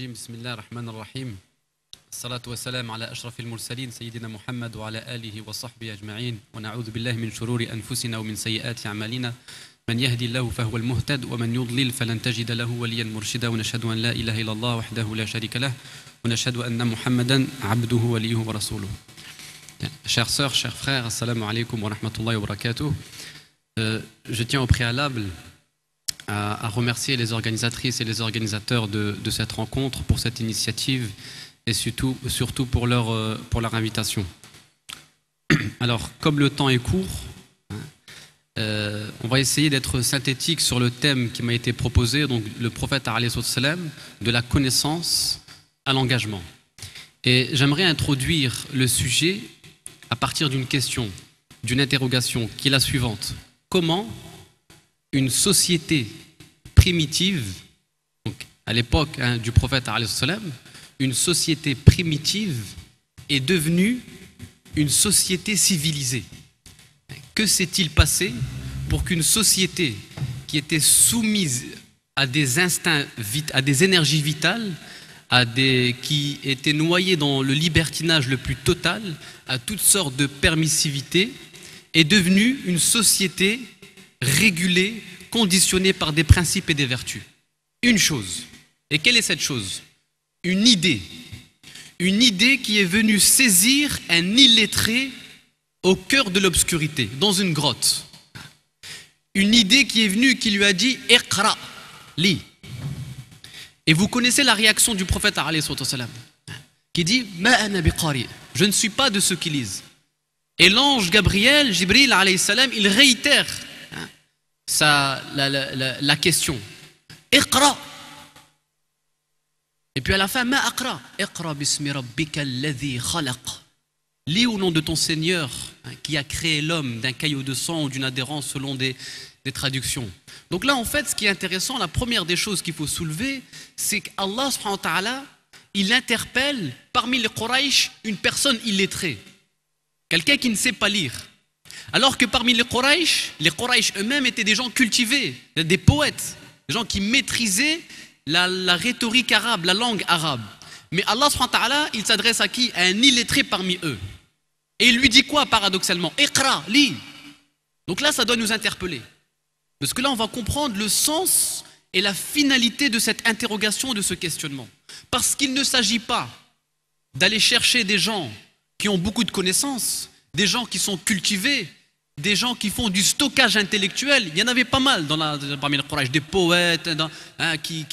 الرجيم بسم الله الرحمن الرحيم الصلاة والسلام على أشرف المرسلين سيدنا محمد وعلى آله وصحبه أجمعين ونعوذ بالله من شرور أنفسنا ومن سيئات أعمالنا من يهدي الله فهو المهتد ومن يضلل فلن تجد له وليا مرشدا ونشهد أن لا إله إلا الله وحده لا شريك له ونشهد أن محمدا عبده وليه ورسوله. Chères sœurs, chers frères, assalamu alaikum wa rahmatullahi wa barakatuh. Je tiens au préalable à remercier les organisatrices et les organisateurs de cette rencontre pour cette initiative et surtout pour leur invitation. Alors, comme le temps est court, on va essayer d'être synthétique sur le thème qui m'a été proposé, donc le prophète alayhi salam, de la connaissance à l'engagement. Et j'aimerais introduire le sujet à partir d'une question, d'une interrogation qui est la suivante. Comment une société primitive, donc à l'époque du prophète alayhi salam, une société primitive est devenue une société civilisée? Que s'est-il passé pour qu'une société qui était soumise à des instincts, à des énergies vitales, qui était noyée dans le libertinage le plus total, à toutes sortes de permissivité, est devenue une société régulée, conditionnée par des principes et des vertus? Une chose. Et quelle est cette chose? Une idée. Une idée qui est venue saisir un illettré au cœur de l'obscurité, dans une grotte. Une idée qui est venue, qui lui a dit « Iqra, lis ». Et vous connaissez la réaction du prophète alayhi salam, qui dit « Ma ana biqari », je ne suis pas de ceux qui lisent. Et l'ange Gabriel, Jibril alayhi salam, il réitère la question « Iqra ». Et puis à la fin « Ma aqra, iqra bismi rabbika alladhi khalaq ». Lis au nom de ton Seigneur qui a créé l'homme d'un caillot de sang ou d'une adhérence selon des traductions. Donc là, en fait, ce qui est intéressant, la première des choses qu'il faut soulever, c'est qu'Allah, subhanahu wa ta'ala, il interpelle parmi les Quraysh une personne illettrée, quelqu'un qui ne sait pas lire. Alors que parmi les Quraysh eux-mêmes étaient des gens cultivés, des poètes, des gens qui maîtrisaient la rhétorique arabe, la langue arabe. Mais Allah, subhanahu wa ta'ala, il s'adresse à qui? À un illettré parmi eux. Et il lui dit quoi paradoxalement? Iqra, lis. Donc là, ça doit nous interpeller. Parce que là, on va comprendre le sens et la finalité de cette interrogation, de ce questionnement. Parce qu'il ne s'agit pas d'aller chercher des gens qui ont beaucoup de connaissances, des gens qui sont cultivés, des gens qui font du stockage intellectuel. Il y en avait pas mal parmi le Quraysh, des poètes qui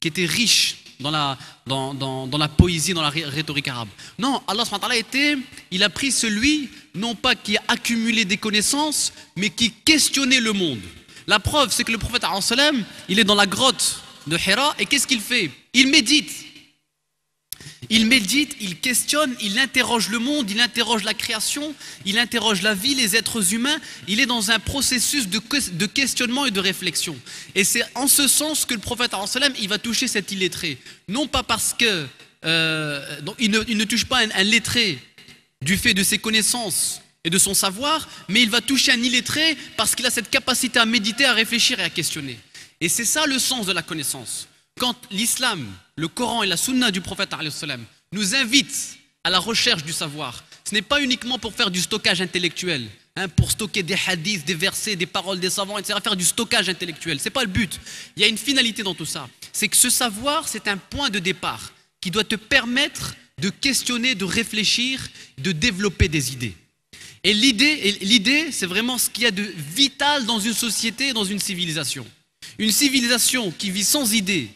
étaient riches dans la poésie, dans la rhétorique arabe. Non, Allah subhanahu wa ta'ala il a pris celui, non pas qui a accumulé des connaissances, mais qui questionnait le monde. La preuve, c'est que le prophète alayhi salam, il est dans la grotte de Hira, et qu'est-ce qu'il fait? Il médite. Il médite, il questionne, il interroge le monde, il interroge la création, il interroge la vie, les êtres humains. Il est dans un processus de questionnement et de réflexion. Et c'est en ce sens que le prophète alayhi salam, il va toucher cet illettré. Non pas parce que il ne touche pas un lettré du fait de ses connaissances et de son savoir, mais il va toucher un illettré parce qu'il a cette capacité à méditer, à réfléchir et à questionner. Et c'est ça le sens de la connaissance. Quand l'islam, le Coran et la sunna du prophète alayhi salam nous invitent à la recherche du savoir, ce n'est pas uniquement pour faire du stockage intellectuel, pour stocker des hadiths, des versets, des paroles des savants, etc., faire du stockage intellectuel. Ce n'est pas le but. Il y a une finalité dans tout ça. C'est que ce savoir, c'est un point de départ qui doit te permettre de questionner, de réfléchir, de développer des idées. Et l'idée, c'est vraiment ce qu'il y a de vital dans une société, dans une civilisation. Une civilisation qui vit sans idées,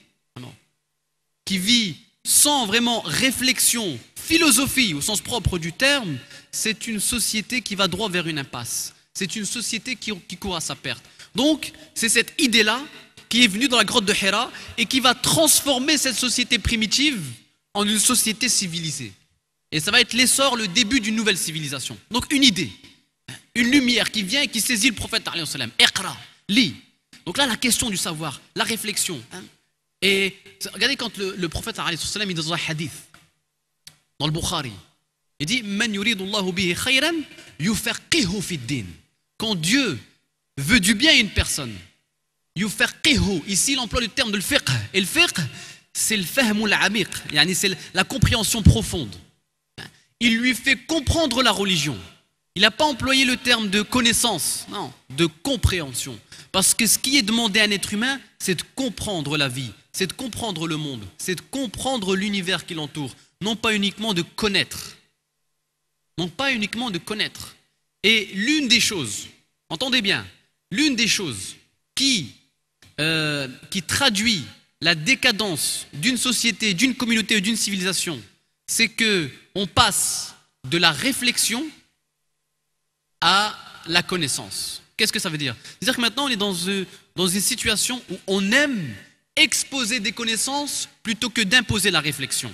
qui vit sans vraiment réflexion, philosophie au sens propre du terme, c'est une société qui va droit vers une impasse. C'est une société qui court à sa perte. Donc, c'est cette idée-là qui est venue dans la grotte de Hira et qui va transformer cette société primitive en une société civilisée. Et ça va être l'essor, le début d'une nouvelle civilisation. Donc, une idée, une lumière qui vient et qui saisit le prophète alayhi salam. Iqra, lis. Donc là, la question du savoir, la réflexion. Et regardez quand le prophète alayhi salam est dans un hadith, dans le Bukhari, il dit Man yuridullahu bihi khayran yufaqihu fi din. Quand Dieu veut du bien à une personne, yufaqihu, ici il emploie le terme de le fiqh. Et le fiqh, c'est le fahmul amiq, c'est la compréhension profonde. Il lui fait comprendre la religion. Il n'a pas employé le terme de connaissance, non, de compréhension. Parce que ce qui est demandé à un être humain, c'est de comprendre la vie, c'est de comprendre le monde, c'est de comprendre l'univers qui l'entoure, non pas uniquement de connaître. Non pas uniquement de connaître. Et l'une des choses, entendez bien, l'une des choses qui traduit la décadence d'une société, d'une communauté ou d'une civilisation, c'est qu'on passe de la réflexion à la connaissance. Qu'est-ce que ça veut dire? C'est-à-dire que maintenant on est dans une situation où on aime exposer des connaissances plutôt que d'imposer la réflexion.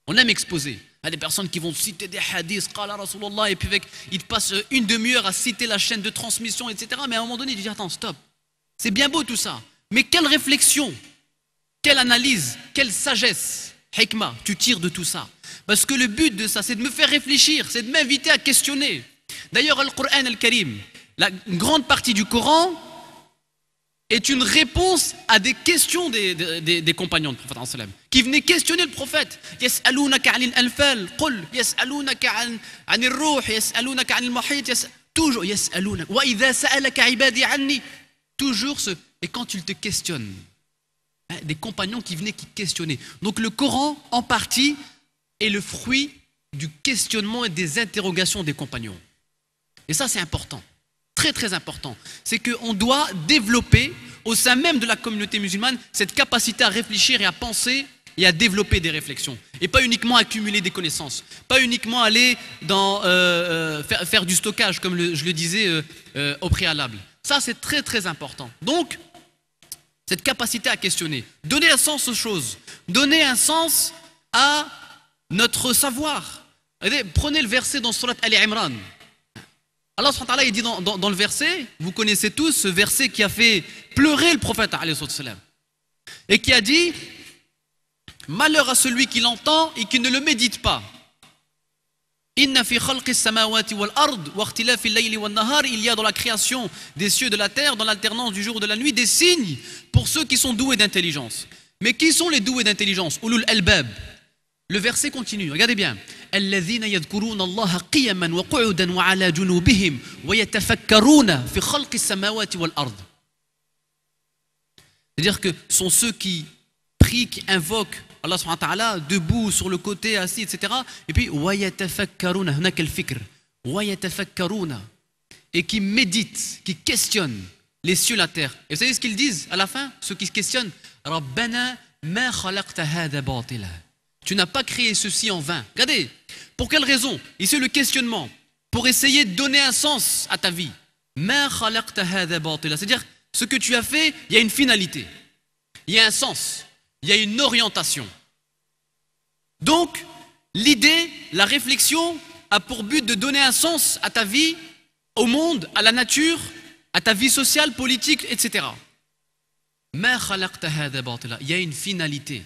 On aime exposer. Il y a des personnes qui vont citer des hadiths, qala Rasulullah, et puis ils passent une demi-heure à citer la chaîne de transmission, etc. Mais à un moment donné, ils disent attends, stop. C'est bien beau tout ça. Mais quelle réflexion, quelle analyse, quelle sagesse, hikmah, tu tires de tout ça? Parce que le but de ça, c'est de me faire réfléchir, c'est de m'inviter à questionner. D'ailleurs, le Coran al-Karim, une grande partie du Coran est une réponse à des questions des compagnons du prophète sallam, qui venaient questionner le prophète. Yas'alunaka 'anil anfal, qul yas'alunaka 'anil ruh, yas'alunaka 'anil mahit, toujours yas'alunaka wa idha sa'alaka 'ibadi 'anni, toujours ce, et quand ils te questionnent, des compagnons qui venaient qui questionnaient. Donc le Coran en partie est le fruit du questionnement et des interrogations des compagnons. Et ça c'est important. Très très important, c'est qu'on doit développer au sein même de la communauté musulmane cette capacité à réfléchir et à penser et à développer des réflexions. Et pas uniquement accumuler des connaissances, pas uniquement aller dans faire du stockage comme je le disais au préalable. Ça c'est très très important. Donc, cette capacité à questionner, donner un sens aux choses, donner un sens à notre savoir. Prenez le verset dans Surat Al-Imran. Allah subhanahu wa ta'ala, il dit dans le verset, vous connaissez tous ce verset qui a fait pleurer le prophète alayhi salam, et qui a dit malheur à celui qui l'entend et qui ne le médite pas. Inna fi khalqis samawati wal ard wa ikhtilafil layli wan nahar, il y a dans la création des cieux et de la terre, dans l'alternance du jour et de la nuit, des signes pour ceux qui sont doués d'intelligence. Mais qui sont les doués d'intelligence? Ulul albab. Le verset continue, regardez bien. الذين يذكرون الله قيما وقعودا وعلى جنوبهم ويتفكرون في خلق السماوات والأرض. C'est-à-dire que sont ceux qui prient, qui invoquent Allah subhanahu wa ta'ala debout, sur le côté, assis, etc. Et puis ويتفكرون هناك الفكر ويتفكرون, et qui méditent, qui questionnent les cieux et la terre. Et vous savez ce qu'ils disent à la fin, ceux qui se questionnent? ربنا ما خلقت هذا باطلا. Tu n'as pas créé ceci en vain. Regardez, pour quelle raison? Ici le questionnement, pour essayer de donner un sens à ta vie. C'est-à-dire, ce que tu as fait, il y a une finalité, il y a un sens, il y a une orientation. Donc, l'idée, la réflexion a pour but de donner un sens à ta vie, au monde, à la nature, à ta vie sociale, politique, etc. Il y a une finalité.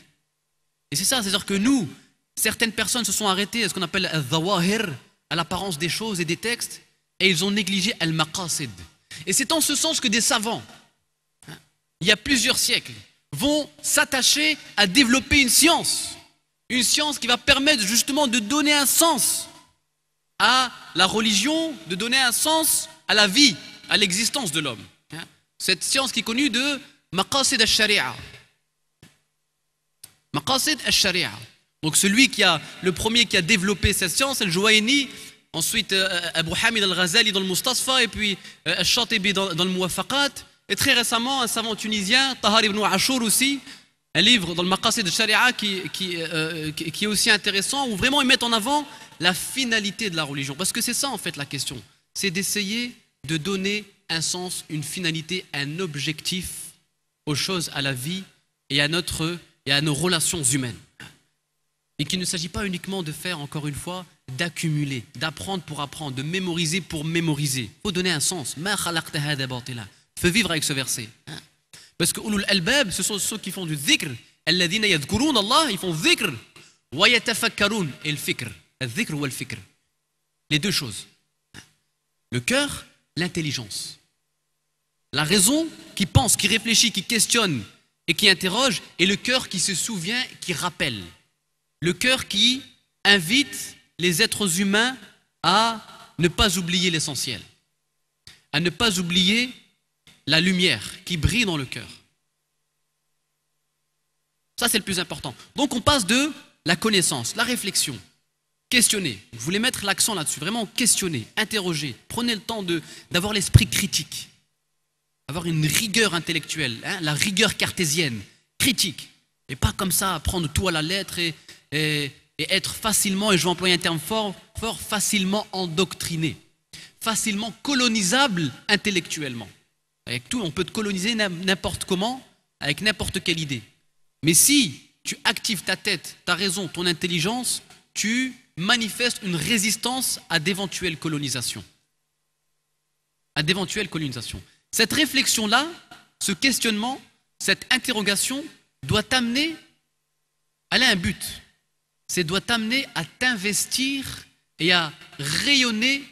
Et c'est ça, c'est-à-dire que nous, certaines personnes se sont arrêtées à ce qu'on appelle al-zawahir, à l'apparence des choses et des textes, et ils ont négligé al-maqasid. Et c'est en ce sens que des savants, il y a plusieurs siècles, vont s'attacher à développer une science qui va permettre justement de donner un sens à la religion, de donner un sens à la vie, à l'existence de l'homme. Cette science qui est connue de maqasid al-sharia. Maqasid al-Sharia. Donc le premier qui a développé cette science, al-Juwayni, ensuite Abu Hamid al-Ghazali dans le Mustasfa, et puis al-Shatibi dans le Muwafaqat, et très récemment un savant tunisien, Tahar ibn Ashur aussi, un livre dans le Maqasid al-Sharia qui est aussi intéressant, où vraiment ils mettent en avant la finalité de la religion. Parce que c'est ça en fait la question, c'est d'essayer de donner un sens, une finalité, un objectif aux choses, à la vie et à nos relations humaines. Et qu'il ne s'agit pas uniquement de faire, encore une fois, d'accumuler, d'apprendre pour apprendre, de mémoriser pour mémoriser. Il faut donner un sens. Il faut vivre avec ce verset. Parce que ulul albab, ce sont ceux qui font du dhikr. Alladhina yadhkurun Allah, ils font dhikr. Wa yatafakkarun, et le fikr. Le dhikr ou le fikr. Les deux choses. Le cœur, l'intelligence. La raison qui pense, qui réfléchit, qui questionne, et qui interroge, et le cœur qui se souvient, qui rappelle. Le cœur qui invite les êtres humains à ne pas oublier l'essentiel, à ne pas oublier la lumière qui brille dans le cœur. Ça, c'est le plus important. Donc, on passe de la connaissance, la réflexion, questionner. Je voulais mettre l'accent là-dessus, vraiment questionner, interroger. Prenez le temps d'avoir l'esprit critique, avoir une rigueur intellectuelle, hein, la rigueur cartésienne, critique. Et pas comme ça, prendre tout à la lettre et être facilement, et je vais employer un terme fort, facilement endoctriné, facilement colonisable intellectuellement. Avec tout, on peut te coloniser n'importe comment, avec n'importe quelle idée. Mais si tu actives ta tête, ta raison, ton intelligence, tu manifestes une résistance à d'éventuelles colonisations. À d'éventuelles colonisations. Cette réflexion-là, ce questionnement, cette interrogation doit t'amener, elle a un but. C'est doit t'amener à t'investir et à rayonner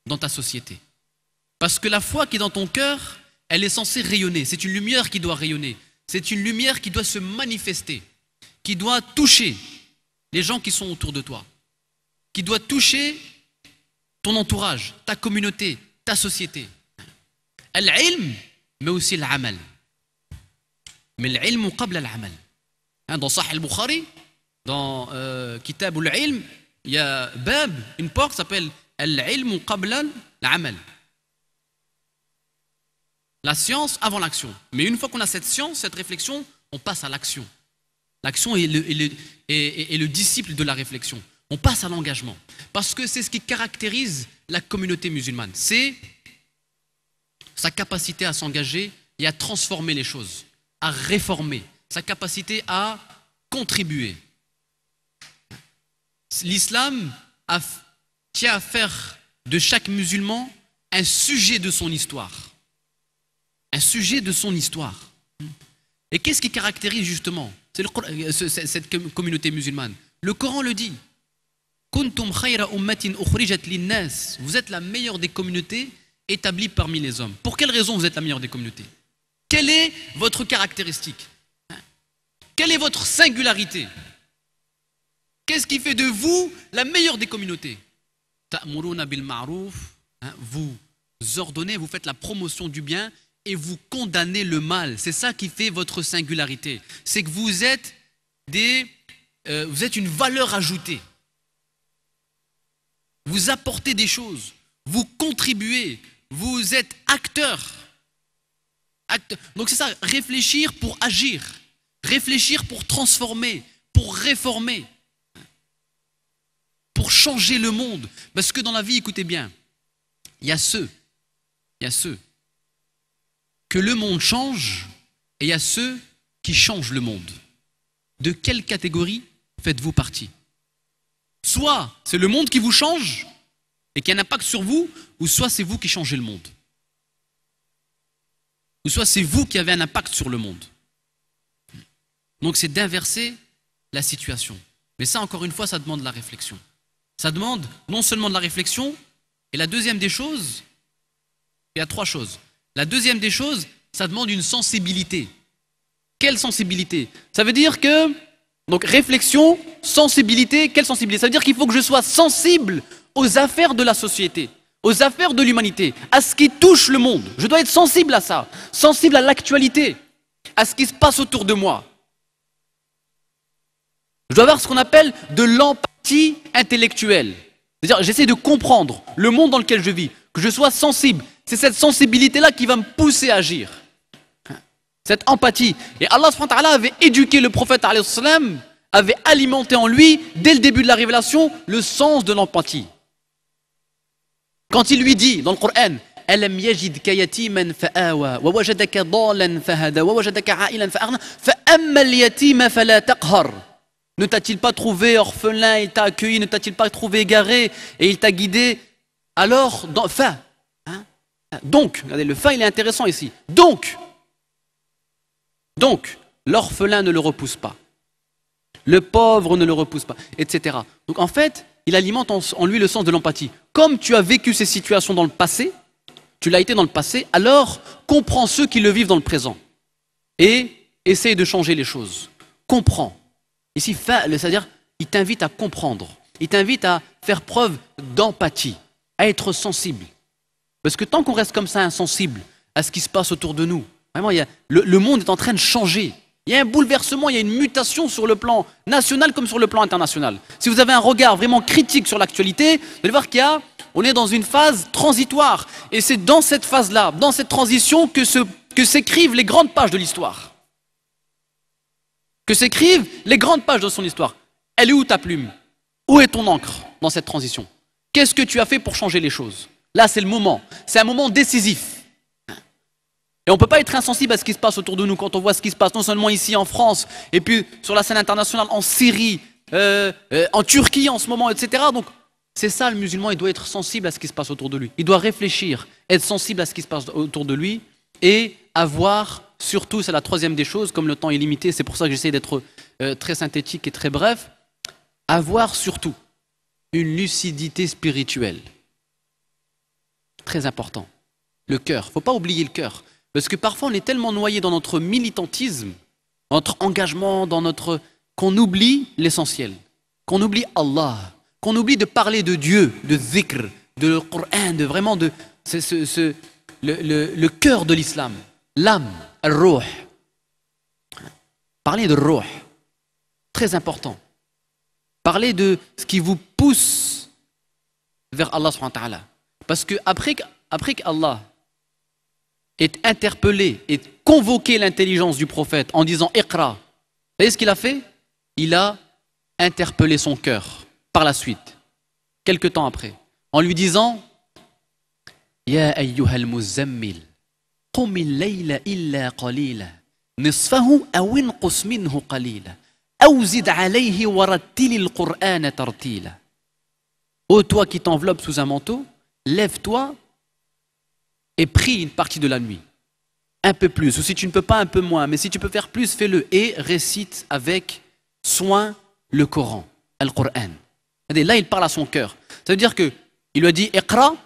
dans ta société. Parce que la foi qui est dans ton cœur, elle est censée rayonner. C'est une lumière qui doit rayonner. C'est une lumière qui doit se manifester, qui doit toucher les gens qui sont autour de toi, qui doit toucher ton entourage, ta communauté, ta société. Al-ilm, mais aussi l'amal. Mais l'ilm qabla l'amal. Dans Sahih al-Bukhari, dans Kitab al-ilm, il y a bab, une porte qui s'appelle al-ilm qabla l'amal. La science avant l'action. Mais une fois qu'on a cette science, cette réflexion, on passe à l'action. L'action est le disciple de la réflexion. On passe à l'engagement. Parce que c'est ce qui caractérise la communauté musulmane. C'est sa capacité à s'engager et à transformer les choses, à réformer, sa capacité à contribuer. L'islam tient à faire de chaque musulman un sujet de son histoire. Un sujet de son histoire. Et qu'est-ce qui caractérise justement cette communauté musulmane? Le Coran le dit. Kuntum khayra ummatin ukhrijat linnas. Vous êtes la meilleure des communautés établies parmi les hommes. Pour quelle raison vous êtes la meilleure des communautés? Quelle est votre caractéristique? Quelle est votre singularité? Qu'est-ce qui fait de vous la meilleure des communautés? Ta'muruna bil ma'ruf. Vous ordonnez, vous faites la promotion du bien et vous condamnez le mal. C'est ça qui fait votre singularité. C'est que vous êtes une valeur ajoutée. Vous apportez des choses. Vous contribuez. Vous êtes acteur. Donc c'est ça, réfléchir pour agir. Réfléchir pour transformer, pour réformer. Pour changer le monde. Parce que dans la vie, écoutez bien, il y a ceux que le monde change et il y a ceux qui changent le monde. De quelle catégorie faites-vous partie? Soit c'est le monde qui vous change et qui a un impact sur vous, ou soit c'est vous qui changez le monde. Ou soit c'est vous qui avez un impact sur le monde. Donc c'est d'inverser la situation. Mais ça, encore une fois, ça demande de la réflexion. Ça demande non seulement de la réflexion, et la deuxième des choses, il y a trois choses. La deuxième des choses, ça demande une sensibilité. Quelle sensibilité? Ça veut dire que, donc réflexion, sensibilité, quelle sensibilité? Ça veut dire qu'il faut que je sois sensible aux affaires de la société, aux affaires de l'humanité, à ce qui touche le monde. Je dois être sensible à ça, sensible à l'actualité, à ce qui se passe autour de moi. Je dois avoir ce qu'on appelle de l'empathie intellectuelle. C'est-à-dire, j'essaie de comprendre le monde dans lequel je vis, que je sois sensible. C'est cette sensibilité-là qui va me pousser à agir. Cette empathie. Et Allah subhanahu wa ta'ala avait éduqué le prophète alayhi salam, avait alimenté en lui, dès le début de la révélation, le sens de l'empathie. Quand il lui dit dans le Coran, Alam yajidka yatiman fa'awa, wa wajadaka dalan fahada, wa wajadaka a'ilan fa'aghna, fa'amma al-yatima fala taqhar. Ne t'a-t-il pas trouvé orphelin, il t'a accueilli, ne t'a-t-il pas trouvé égaré et il t'a guidé? Alors, donc, regardez, le fa il est intéressant ici. Donc, l'orphelin ne le repousse pas. Le pauvre ne le repousse pas, etc. Donc en fait, il alimente en lui le sens de l'empathie. Comme tu as vécu ces situations dans le passé, tu l'as été dans le passé, alors comprends ceux qui le vivent dans le présent. Et essaye de changer les choses. Comprends. Ici, c'est-à-dire, il t'invite à comprendre. Il t'invite à faire preuve d'empathie, à être sensible. Parce que tant qu'on reste comme ça insensible à ce qui se passe autour de nous, vraiment, le monde est en train de changer. Il y a un bouleversement, il y a une mutation sur le plan national comme sur le plan international. Si vous avez un regard vraiment critique sur l'actualité, vous allez voir on est dans une phase transitoire. Et c'est dans cette phase-là, dans cette transition, que s'écrivent les grandes pages de l'histoire. Que s'écrivent les grandes pages de son histoire. Elle est où ta plume? Où est ton encre dans cette transition? Qu'est-ce que tu as fait pour changer les choses? Là, c'est le moment. C'est un moment décisif. Et on ne peut pas être insensible à ce qui se passe autour de nous quand on voit ce qui se passe non seulement ici en France, et puis sur la scène internationale, en Syrie, en Turquie en ce moment, etc. Donc c'est ça le musulman, il doit être sensible à ce qui se passe autour de lui. Il doit réfléchir, être sensible à ce qui se passe autour de lui et avoir, surtout, c'est la troisième des choses, comme le temps est limité, c'est pour ça que j'essaie d'être très synthétique et très bref, avoir surtout une lucidité spirituelle. Très important. Le cœur, il ne faut pas oublier le cœur. Parce que parfois on est tellement noyé dans notre militantisme, notre engagement, qu'on oublie l'essentiel, qu'on oublie Allah, qu'on oublie de parler de Dieu, de zikr, de Coran, de vraiment le cœur de l'islam, l'âme, al-ruh. Parler de ruh, très important. Parler de ce qui vous pousse vers Allah subhanahu wa ta'ala. Parce que après qu'Allah est interpellé et convoqué l'intelligence du prophète en disant Iqra. Vous voyez ce qu'il a fait? Il a interpellé son cœur par la suite, quelque temps après, en lui disant Ya ayyuhal muzammil, qumil layla illa qalila, nisfahu aw inqus minhu qalila, aw zid alayhi warattilil qur'ana tartila. Ô toi qui t'enveloppes sous un manteau, lève-toi et prie une partie de la nuit, un peu plus, ou si tu ne peux pas, un peu moins, mais si tu peux faire plus, fais-le, et récite avec soin le Coran, Al-Qur'an. Là, il parle à son cœur. Ça veut dire qu'il lui a dit Iqra,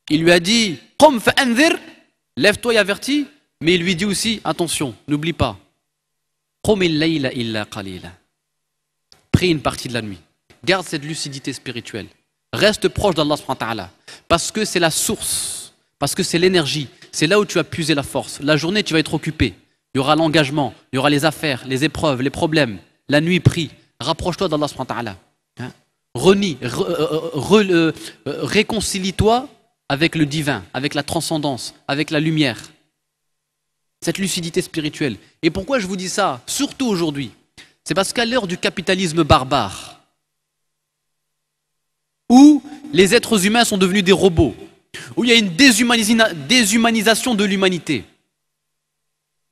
il lui a dit Qum fa'anzir, lève-toi et avertis, mais il lui dit aussi attention, n'oublie pas, Qumil layla illa qalila, prie une partie de la nuit. Garde cette lucidité spirituelle, reste proche d'Allah subhanahu wa ta'ala, parce que c'est la source. Parce que c'est l'énergie, c'est là où tu vas puiser la force. La journée, tu vas être occupé. Il y aura l'engagement, il y aura les affaires, les épreuves, les problèmes. La nuit, prie. Rapproche-toi d'Allah subhanahu wa ta'ala. Réconcilie-toi avec le divin, avec la transcendance, avec la lumière. Cette lucidité spirituelle. Et pourquoi je vous dis ça, surtout aujourd'hui? C'est parce qu'à l'heure du capitalisme barbare, où les êtres humains sont devenus des robots, où il y a une déshumanisation de l'humanité,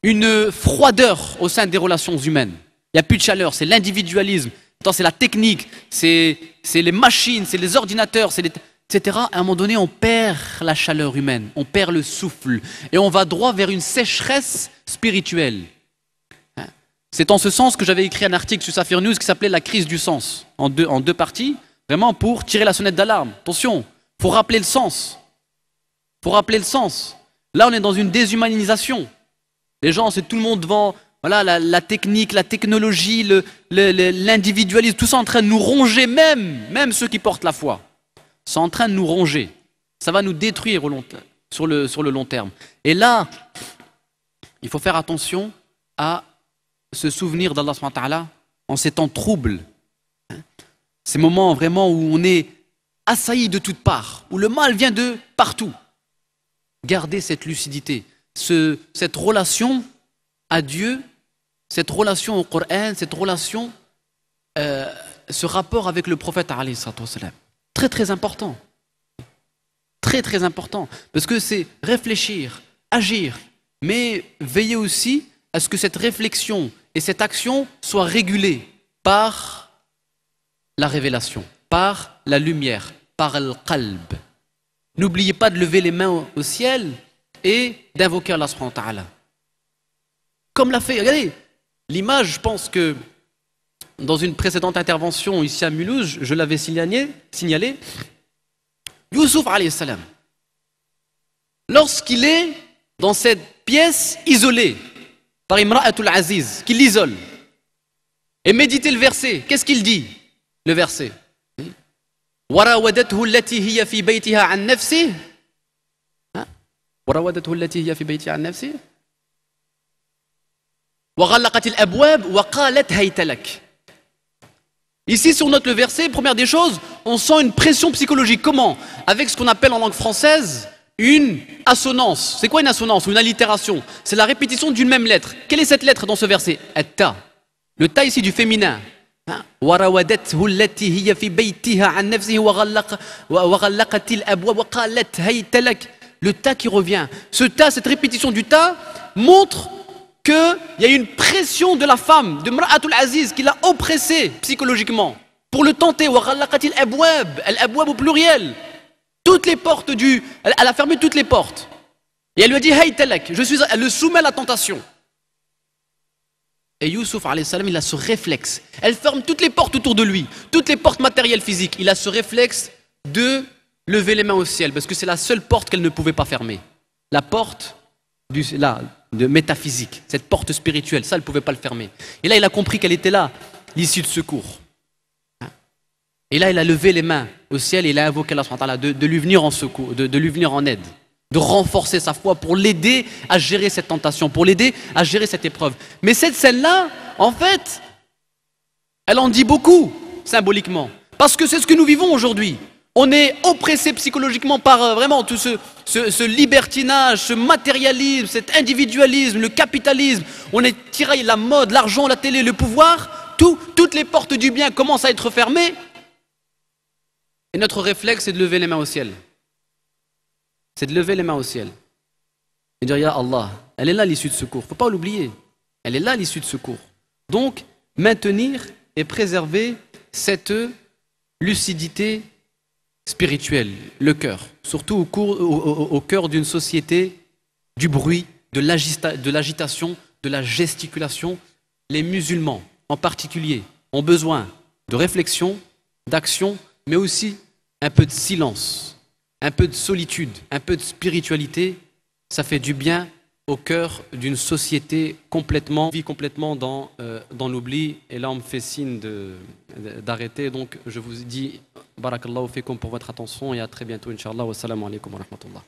une froideur au sein des relations humaines. Il n'y a plus de chaleur, c'est l'individualisme, c'est la technique, c'est les machines, c'est les ordinateurs, etc. À un moment donné, on perd la chaleur humaine, on perd le souffle, et on va droit vers une sécheresse spirituelle. C'est en ce sens que j'avais écrit un article sur Safir News qui s'appelait La crise du sens, en deux parties, vraiment pour tirer la sonnette d'alarme. Attention, il faut rappeler le sens. Pour rappeler le sens. Là, on est dans une déshumanisation. Les gens, c'est tout le monde devant voilà, la technique, la technologie, l'individualisme, tout ça en train de nous ronger, même ceux qui portent la foi. C'est en train de nous ronger. Ça va nous détruire sur le long terme. Et là, il faut faire attention à se souvenir d'Allah subhanahu wa ta'ala en ces temps troubles. Ces moments vraiment où on est assailli de toutes parts, où le mal vient de partout. Gardez cette lucidité, cette relation à Dieu, cette relation au Coran, cette relation, ce rapport avec le prophète alayhi salatu wassalam. Très très important. Très très important. Parce que c'est réfléchir, agir, mais veiller aussi à ce que cette réflexion et cette action soient régulées par la révélation, par la lumière, par le qalb. N'oubliez pas de lever les mains au ciel et d'invoquer Allah subhanahu wa ta'ala. Comme l'a fait, regardez, l'image, je pense que dans une précédente intervention ici à Mulhouse, je l'avais signalé, Youssouf alayhi salam, lorsqu'il est dans cette pièce isolée, par Imra'atul Aziz, qui l'isole. Et méditez le verset. Qu'est-ce qu'il dit, le verset? وراودته التي هي في بيتها عن نفسه وراودته التي هي في بيتها عن نفسه وغلقت الأبواب وقالت هيت لك. Ici, si on note le verset, première des choses, on sent une pression psychologique. Comment? Avec ce qu'on appelle en langue française une assonance. C'est quoi une assonance ou une allitération? C'est la répétition d'une même lettre. Quelle est cette lettre dans ce verset? Ta. Le ta ici du féminin. وراودته التي هي في بيتها عن نفسه وغلقت الأبواب وقالت هيت لك. Le ta qui revient. Ce ta, cette répétition du ta, montre qu'il y a une pression de la femme, de Mra'atul Aziz, qui l'a oppressée psychologiquement, pour le tenter. وغلقت الأبواب, الأبواب au pluriel. Toutes les portes elle a fermé toutes les portes. Et elle lui a dit هيت لك, elle le soumet à la tentation. Et Youssouf, alayhi salam, il a ce réflexe. Elle ferme toutes les portes autour de lui, toutes les portes matérielles physiques. Il a ce réflexe de lever les mains au ciel, parce que c'est la seule porte qu'elle ne pouvait pas fermer. La porte de métaphysique, cette porte spirituelle, ça, elle ne pouvait pas le fermer. Et là, il a compris qu'elle était là, l'issue de secours. Et là, il a levé les mains au ciel et il a invoqué Allah de lui venir en secours, de lui venir en aide, de renforcer sa foi pour l'aider à gérer cette tentation, pour l'aider à gérer cette épreuve. Mais cette scène-là, en fait, elle en dit beaucoup, symboliquement. Parce que c'est ce que nous vivons aujourd'hui. On est oppressé psychologiquement par vraiment tout ce libertinage, ce matérialisme, cet individualisme, le capitalisme. On est tiraillé, la mode, l'argent, la télé, le pouvoir. Toutes les portes du bien commencent à être fermées. Et notre réflexe, c'est de lever les mains au ciel. C'est de lever les mains au ciel et dire Ya Allah, elle est là l'issue de secours, il ne faut pas l'oublier, elle est là l'issue de secours. Donc maintenir et préserver cette lucidité spirituelle, le cœur, surtout au cœur d'une société du bruit, de l'agitation, de la gesticulation. Les musulmans en particulier ont besoin de réflexion, d'action, mais aussi un peu de silence. Un peu de solitude, un peu de spiritualité, ça fait du bien au cœur d'une société vit complètement dans l'oubli. Et là, on me fait signe d'arrêter. Donc, je vous dis, barakallahu fikum pour votre attention et à très bientôt, Inch'Allah. Wassalamu alaikum wa rahmatullah.